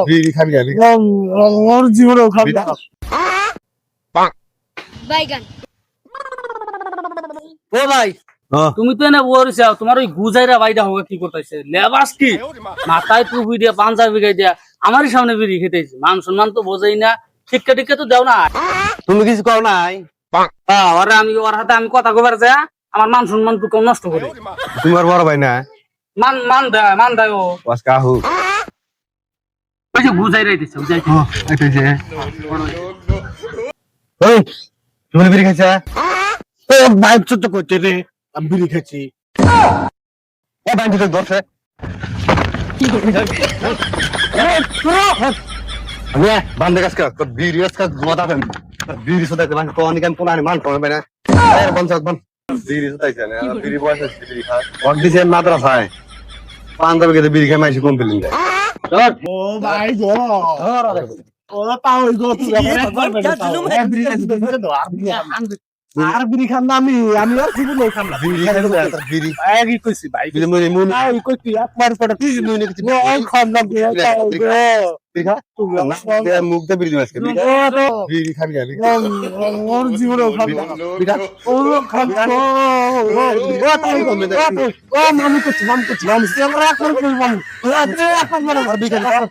বিড়ি খাবি খালি ওর জীবনেও খাবি না। বাইগান ও ভাই তুমি তো এনে বলছ তোমার ওই গুজাইরা বাইদা হোক কি করতেছে লেবাস কি মাথায় টুপি দিয়া পাঞ্জাবি গাই দিয়া আমারই সামনে বিড়ি খেতেছে মান সম্মান তো বোঝাই না শিক্ষা টিক্ষা তো দেও না তুমি কিছু কর নাই ওরে আমি ওর হাতে আমি কথা কবার যা আমার মান সম্মান তো কম নষ্ট করে তোমার বড় ভাই না মান দেয় ও বাস কাহু ওই যে গুজাইরা দিছে এটাইছে ওই তুমি বিড়ি খাইছা বাইক চুট করছে রে, আমি বিড়ি খাচ্ছি। ও বাইক তো দরছে আমি বান্দে কাজ কর বিড়ি কাজ গোদা ফেম বিড়ি সদাইতে মান কোন কাম কোন আনি মান করবে না এর বঞ্চক বন বিড়ি সদাইছে না বিড়ি বয়স আছে বিড়ি খা ওর দিছে মাদ্রাসায় পান্দাবে কে বিড়ি খাই মাইছি কমপ্লেইন দেয় ও ভাই গো, ও তাও ওই গো, তুই আমার করবে না তাও। আর বিড়ি খান না আমি আর জীবনে খাম না। বিড়ি খাই না বিড়ি আগে কইছি ভাই, বিড়ি মনে মনে আই কই তুই একবার পড়া তুই নুই নাকি ওই খান না বিড়ি খাও গো। বিড়ি খা না মুখ দে বিড়ি মাসকে বিড়ি খাবি খালি ওর জীবনেও খাবি না। ও খাবি না। ও তাই করবে না। ও মামি করছি, মামি করছি, মামি। আমরা এখন করব। ও এখন মানে বিড়ি খাবি।